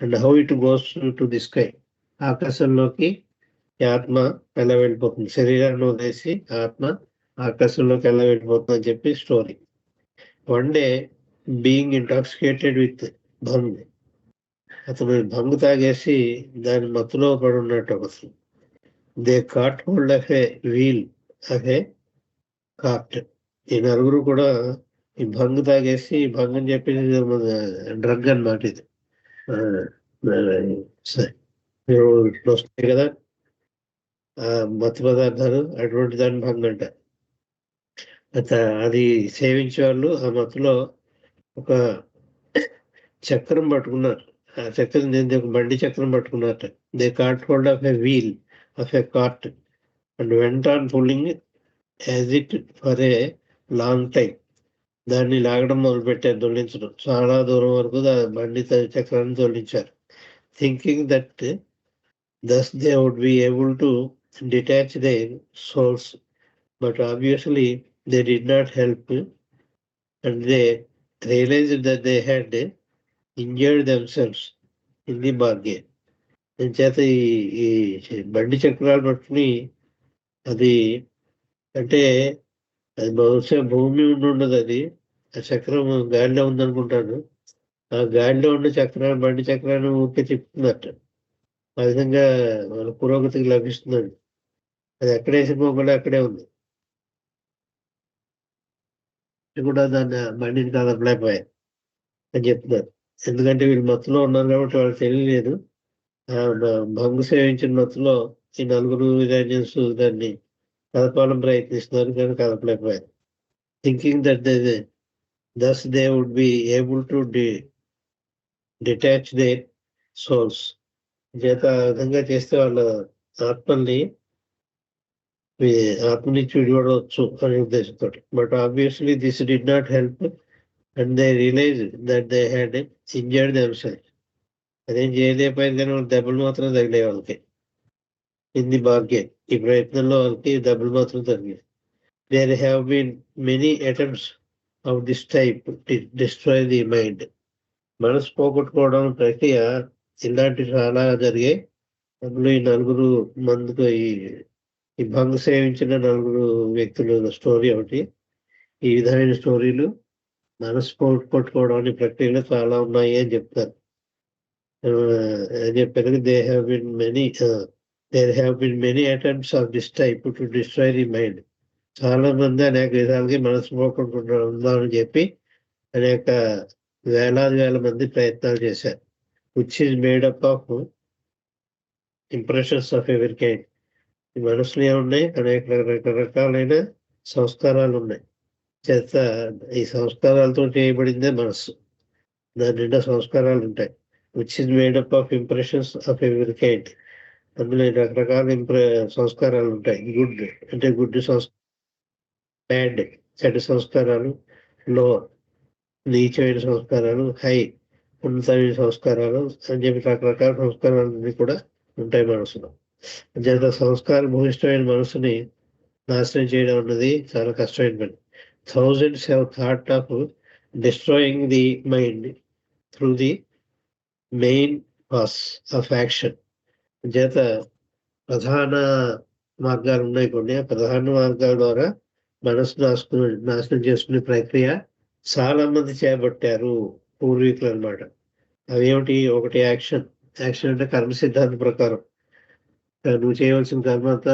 and how it goes to the sky, ఆకాశంలోకి ఆత్మ ఎలా వెళ్ళిపోతుంది. శరీరాన్ని వదిలేసి ఆత్మ ఆకాశంలోకి ఎలా వెళ్ళిపోతుంది అని చెప్పి story. One day being intoxicated with bhang, అతను భంగ్ తాగేసి దాని మత్తులో పడి ఉన్నట్టు అసలు. They caught hold of a wheel of a cart. ఈ 4 కూడా ఈ భంగ్ తాగేసి, భంగ్ అని చెప్పి డ్రగ్ అన్నమాట ఇది. వస్తాయి కదా మత్తు పదార్థాలు, అటువంటి దాన్ని భంగ్ అంట. అది సేవించే వాళ్ళు ఆ మత్తులో ఒక చక్రం పట్టుకున్నారు. ఆ చక్రం ఒక బండి చక్రం పట్టుకున్నారట. They caught hold of a wheel of a cart and went on pulling as it for a long time. దాన్ని లాగడం మొదలుపెట్టారు, దొల్లించడం. చాలా దూరం వరకు బండి చక్రాన్ని దొల్లించారు. Thinking that thus they would be able to detach their souls. But obviously they did not help, and they realized that they had injured themselves in the bargain. చేత ఈ బండి చక్రాలు పట్టుకుని అది అంటే అది బహుశా భూమి ఉండదు, అది ఆ చక్రం గాలిలో ఉందనుకుంటాను. ఆ గాలిలో ఉన్న చక్రాన్ని, బండి చక్రాన్ని ఊరికే తిప్పుతున్నట్టు. ఆ విధంగా వాళ్ళ పురోగతికి లభిస్తుందండి. అది ఎక్కడేసిపోకుండా అక్కడే ఉంది. కూడా దాన్ని బండిని కదపలేకపోయారు అని చెప్తున్నారు. ఎందుకంటే వీళ్ళు మత్తులో ఉన్నారు కాబట్టి వాళ్ళకి తెలియలేదు. భంగు సేవించిన మత్తులో ఈ నలుగురు ఇరానియన్స్ దాన్ని కదపాలని ప్రయత్నిస్తున్నారు, కానీ కదపలేకపోయారు. Thinking that thus they would be able to detach their souls. చేత ఆ విధంగా చేస్తే వాళ్ళ ఆత్మల్ని ఆత్మ నుంచి విడిపడవచ్చు అనే ఉద్దేశంతో. But obviously this did not help, and they realise that they had injured themselves. అదేం చేయలేకపోయింది, కానీ వాళ్ళ దెబ్బలు మాత్రం తగిలాయి వాళ్ళకి. ఇన్ ది బార్గెన్, ఈ ప్రయత్నంలో వాళ్ళకి దెబ్బలు మాత్రం తగిలాయి. There have been many attempts of this type to destroy the mind. మనసు పోగొట్టుకోవడం ప్రక్రియ ఇలాంటి చాలా జరిగాయి. అందులో ఈ నలుగురు మందుకు ఈ భంగ సేవించిన నలుగురు వ్యక్తుల స్టోరీ ఒకటి. ఈ విధమైన స్టోరీలు మనసు పోగొట్టుకోవడం అనే ప్రక్రియలో చాలా ఉన్నాయి అని చెప్తారు. చెప్పారు there have been many attempts of this type to destroy the mind. చాలా మంది అనేక విధాలుగా మనసు పోగొట్టుకుందామని చెప్పి అనేక వేలాది వేల మంది ప్రయత్నాలు చేశారు. Which is made up of impressions of ఎవరి కైండ్. ఈ మనసులో ఏమున్నాయి, అనేక రకరకాలైన సంస్కారాలు ఉన్నాయి. చేత ఈ సంస్కారాలతో చేయబడిందే మనస్సు. దాని నిండా సంస్కారాలు ఉంటాయి. Which is made up of impressions of ఎవరి కైండ్. అందులో రకరకాల సంస్కారాలు ఉంటాయి. గుడ్ అంటే గుడ్ సంస్కారం, బ్యాడ్ చెడు సంస్కారాలు, లో నీచమైన సంస్కారాలు, హై ఉన్నతమైన సంస్కారాలు అని చెప్పి రకరకాల సంస్కారాలన్నీ కూడా ఉంటాయి మనసులో. అంచేత సంస్కార భూయిష్టమైన మనసుని నాశనం చేయడం అన్నది చాలా కష్టమైన పని. Thousands have thought of destroying the mind through the main cos of action. చేత ప్రధాన మార్గాలు ఉన్నాయి కొన్ని. ఆ ప్రధాన మార్గాల ద్వారా మనసు నాశనం చేసుకునే ప్రక్రియ చాలా మంది చేపట్టారు, పూర్వీకులు అనమాట. అవేమిటి? ఒకటి యాక్షన్. యాక్షన్ అంటే కర్మ సిద్ధాంతం ప్రకారం నువ్వు చేయవలసిన కర్మ అంతా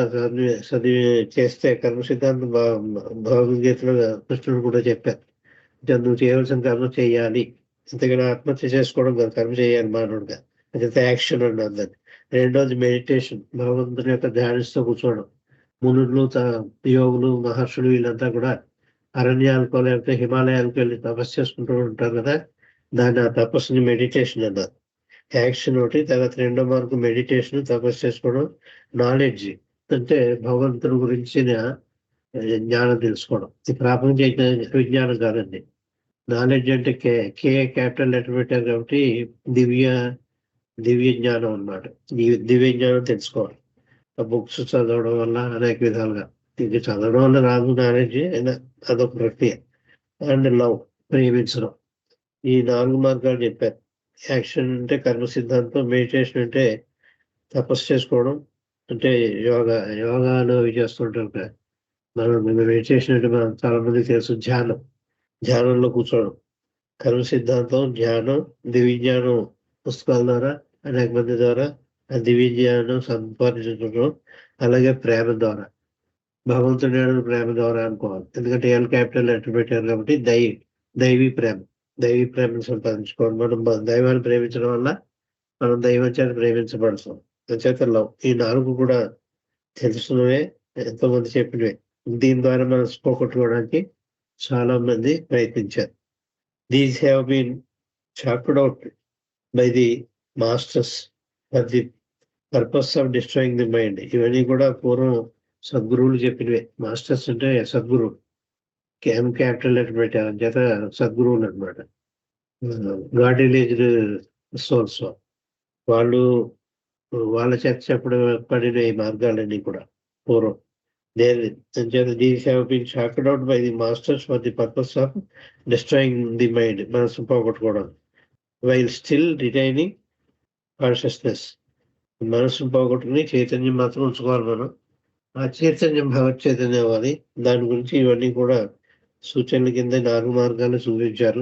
చదివి చేస్తే, కర్మ సిద్ధాంతం భగవద్గీతలో కృష్ణుడు కూడా చెప్పారు. నువ్వు చేయవలసిన కర్మ చేయాలి, అంతేగాని ఆత్మహత్య చేసుకోవడం కాదు, కర్మ చేయాలి మానవుడిగా. అదైతే యాక్షన్ అన్నారు దాన్ని. రెండోది మెడిటేషన్, భగవంతుని యొక్క ధ్యానిస్తూ కూర్చోవడం. మునులు, యోగులు, మహర్షులు వీళ్ళంతా కూడా అరణ్యాలకు లేకపోతే హిమాలయాలకు వెళ్ళి తపస్సు చేసుకుంటూ ఉంటారు కదా, దాన్ని ఆ తపస్సుని మెడిటేషన్ అన్నారు. యాక్షన్ ఒకటి. తర్వాత రెండో మార్కు మెడిటేషన్, తపస్సు చేసుకోవడం. నాలెడ్జ్ అంటే భగవంతుని గురించిన జ్ఞానం తెలుసుకోవడం. ఈ ప్రాపంచ విజ్ఞానం కాదండి. నాలెడ్జ్ అంటే క్యాపిటల్ లెటర్ పెట్టారు కాబట్టి దివ్య జ్ఞానం అన్నమాట. దివ్య జ్ఞానం తెలుసుకోవాలి. ఆ బుక్స్ చదవడం వల్ల అనేక విధాలుగా. ఇది చదవడం వల్ల రాదు నాలెడ్జ్, అదొక ప్రక్రియ. అండ్ లవ్, ప్రేమించడం. ఈ 4 మార్గాలు చెప్పారు. యాక్షన్ అంటే కర్మ సిద్ధాంతం, మెడిటేషన్ అంటే తపస్సు చేసుకోవడం, అంటే యోగాలు అవి చేస్తుంటారు కదా. మనం మెడిటేషన్ అంటే మనం చాలా మందికి తెలుసు, ధ్యానంలో కూర్చోవడం. కర్మ సిద్ధాంతం, ధ్యానం, దివ్య జ్ఞానం పుస్తకాల ద్వారా అనేక మంది ద్వారా ఆ దివ్య జ్ఞానం సంపాదించడం. అలాగే ప్రేమ ద్వారా, భగవంతుడి ప్రేమ ద్వారా అనుకోవాలి. ఎందుకంటే క్యాపిటల్ లెటర్ పెట్టారు కాబట్టి దైవీ ప్రేమను సంపాదించుకోవాలి. మనం దైవాన్ని ప్రేమించడం వల్ల మనం దైవం చేత ప్రేమించబడతాం. అంచేత లవ్. ఈ 4 కూడా తెలుసుకున్నవే, ఎంతో మంది చెప్పినవే. దీని ద్వారా మనం పోగొట్టుకోవడానికి చాలా మంది ప్రయత్నించారు. These have been chopped out by the masters for the purpose of destroying the mind. ఇవన్నీ కూడా పూర్వం సద్గురువులు చెప్పినవే. మాస్టర్స్ అంటే సద్గురువు. క్యాపిటల్ లెటర్ పెట్టారు. అంచేత సద్గురువులనమాట. God released souls. వాళ్ళు వాళ్ళ చేత చెప్పబడిన ఈ మార్గాలన్నీ కూడా పూర్వం. అంచేత these have been sorted out by the masters for the purpose of destroying the mind, మనసు పోగొట్టుకోవడం, వైల్ స్టిల్ రిటైనింగ్ కాన్షియస్నెస్. మనసును పోగొట్టుకుని చైతన్యం మాత్రం ఉంచుకోవాలి మనం. ఆ చైతన్యం భగవత్ చైతన్యం అవ్వాలి. దాని గురించి ఇవన్నీ కూడా సూచనల కింద 4 మార్గాలు సూచించారు.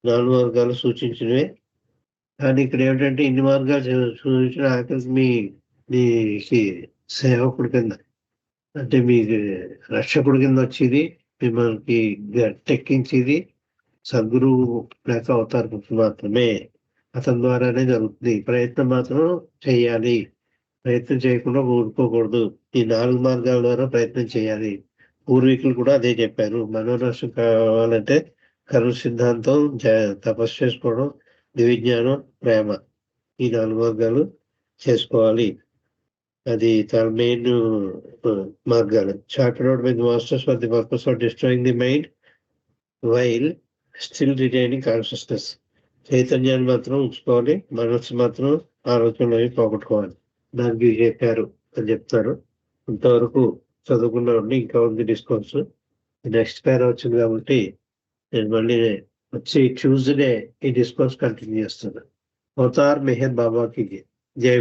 4 మార్గాలు సూచించినవే. కానీ ఇక్కడ ఏమిటంటే ఇన్ని మార్గాలు సూచించిన ఆఖరికి మీకి సేవకుడి కింద, అంటే మీకు రక్షకుడి కింద వచ్చేది, మిమ్మల్ని గట్టెక్కించేది సద్గురువు లేక అవతార పురుషుడు మాత్రమే. అతని ద్వారానే జరుగుతుంది. ప్రయత్నం మాత్రం చేయాలి. ప్రయత్నం చేయకుండా ఊరుకోకూడదు. ఈ 4 మార్గాల ద్వారా ప్రయత్నం చేయాలి. పూర్వీకులు కూడా అదే చెప్పారు. మనోనాశం కావాలంటే కర్మ సిద్ధాంతం, తపస్సు చేసుకోవడం, దివ్యజ్ఞానం, ప్రేమ, ఈ 4 మార్గాలు చేసుకోవాలి. అది తన మెయిన్ మార్గాలు. Chartered out by the masters for the purpose of destroying the mind while still retaining consciousness. చైతన్యాన్ని మాత్రం ఉంచుకోవాలి. మనస్సు మాత్రం ఆలోచనలు పోగొట్టుకోవాలి. దానికి చెప్పారు అని చెప్తారు. ఇంతవరకు చదువుకున్నామండి. ఇంకా ఉంది డిస్కోర్స్. నెక్స్ట్ పేరా వచ్చింది కాబట్టి నేను మళ్ళీ వచ్చి ట్యూస్డే ఈ డిస్కోర్స్ కంటిన్యూ చేస్తాను. అవతార్ మెహర్ బాబాకి జై.